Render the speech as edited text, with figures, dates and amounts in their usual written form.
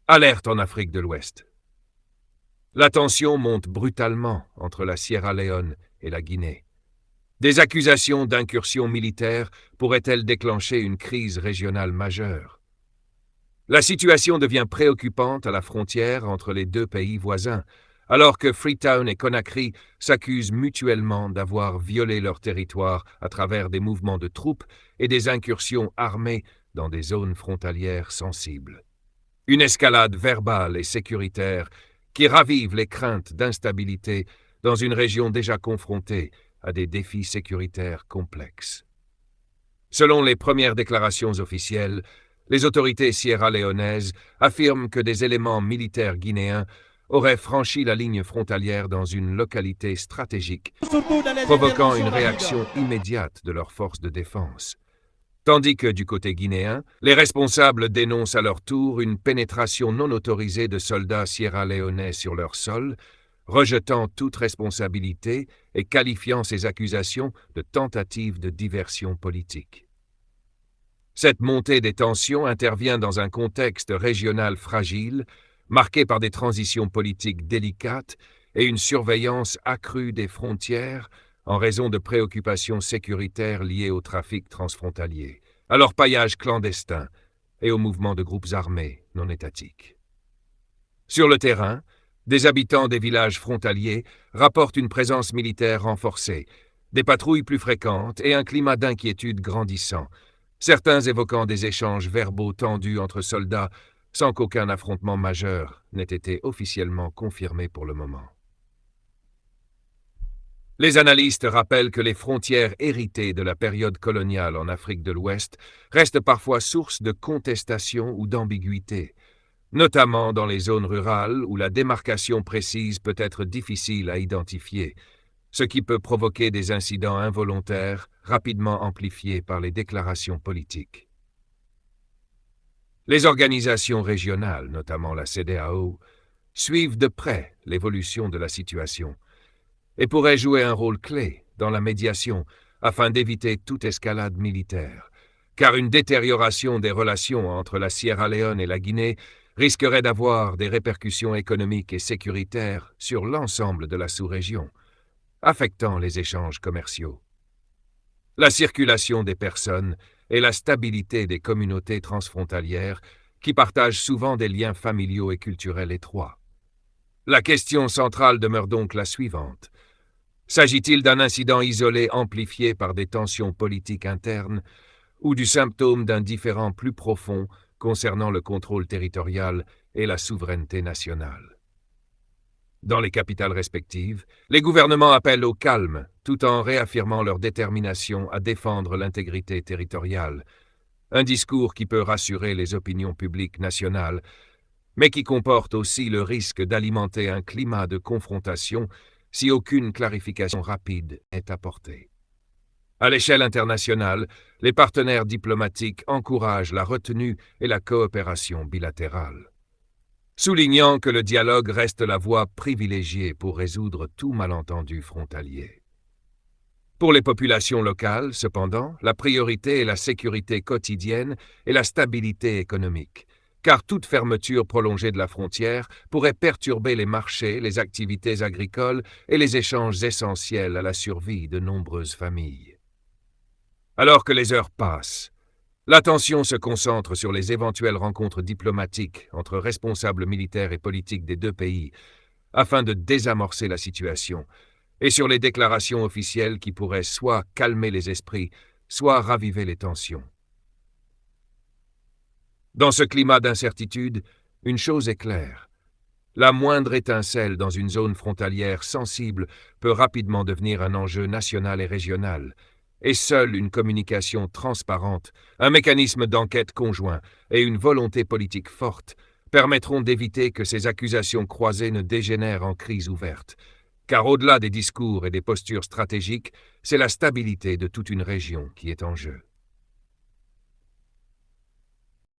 Alerte en Afrique de l'Ouest. La tension monte brutalement entre la Sierra Leone et la Guinée. Des accusations d'incursion militaire pourraient-elles déclencher une crise régionale majeure? La situation devient préoccupante à la frontière entre les deux pays voisins, alors que Freetown et Conakry s'accusent mutuellement d'avoir violé leur territoire à travers des mouvements de troupes et des incursions armées dans des zones frontalières sensibles. Une escalade verbale et sécuritaire qui ravive les craintes d'instabilité dans une région déjà confrontée à des défis sécuritaires complexes. Selon les premières déclarations officielles, les autorités sierra-léonaises affirment que des éléments militaires guinéens auraient franchi la ligne frontalière dans une localité stratégique, provoquant une réaction immédiate de leurs forces de défense. Tandis que du côté guinéen, les responsables dénoncent à leur tour une pénétration non autorisée de soldats sierra-léonais sur leur sol, rejetant toute responsabilité et qualifiant ces accusations de tentatives de diversion politique. Cette montée des tensions intervient dans un contexte régional fragile, marqué par des transitions politiques délicates et une surveillance accrue des frontières en raison de préoccupations sécuritaires liées au trafic transfrontalier, à l'orpaillage clandestin et aux mouvements de groupes armés non étatiques. Sur le terrain, des habitants des villages frontaliers rapportent une présence militaire renforcée, des patrouilles plus fréquentes et un climat d'inquiétude grandissant, certains évoquant des échanges verbaux tendus entre soldats sans qu'aucun affrontement majeur n'ait été officiellement confirmé pour le moment. Les analystes rappellent que les frontières héritées de la période coloniale en Afrique de l'Ouest restent parfois source de contestation ou d'ambiguïté, notamment dans les zones rurales où la démarcation précise peut être difficile à identifier, ce qui peut provoquer des incidents involontaires rapidement amplifiés par les déclarations politiques. Les organisations régionales, notamment la CEDEAO, suivent de près l'évolution de la situation et pourraient jouer un rôle clé dans la médiation afin d'éviter toute escalade militaire, car une détérioration des relations entre la Sierra Leone et la Guinée risquerait d'avoir des répercussions économiques et sécuritaires sur l'ensemble de la sous-région, affectant les échanges commerciaux, la circulation des personnes et la stabilité des communautés transfrontalières qui partagent souvent des liens familiaux et culturels étroits. La question centrale demeure donc la suivante. S'agit-il d'un incident isolé amplifié par des tensions politiques internes ou du symptôme d'un différend plus profond concernant le contrôle territorial et la souveraineté nationale? Dans les capitales respectives, les gouvernements appellent au calme tout en réaffirmant leur détermination à défendre l'intégrité territoriale, un discours qui peut rassurer les opinions publiques nationales, mais qui comporte aussi le risque d'alimenter un climat de confrontation si aucune clarification rapide est apportée. À l'échelle internationale, les partenaires diplomatiques encouragent la retenue et la coopération bilatérale, soulignant que le dialogue reste la voie privilégiée pour résoudre tout malentendu frontalier. Pour les populations locales, cependant, la priorité est la sécurité quotidienne et la stabilité économique, car toute fermeture prolongée de la frontière pourrait perturber les marchés, les activités agricoles et les échanges essentiels à la survie de nombreuses familles. Alors que les heures passent, l'attention se concentre sur les éventuelles rencontres diplomatiques entre responsables militaires et politiques des deux pays afin de désamorcer la situation et sur les déclarations officielles qui pourraient soit calmer les esprits, soit raviver les tensions. Dans ce climat d'incertitude, une chose est claire. La moindre étincelle dans une zone frontalière sensible peut rapidement devenir un enjeu national et régional, et seule une communication transparente, un mécanisme d'enquête conjoint et une volonté politique forte permettront d'éviter que ces accusations croisées ne dégénèrent en crise ouverte, car au-delà des discours et des postures stratégiques, c'est la stabilité de toute une région qui est en jeu.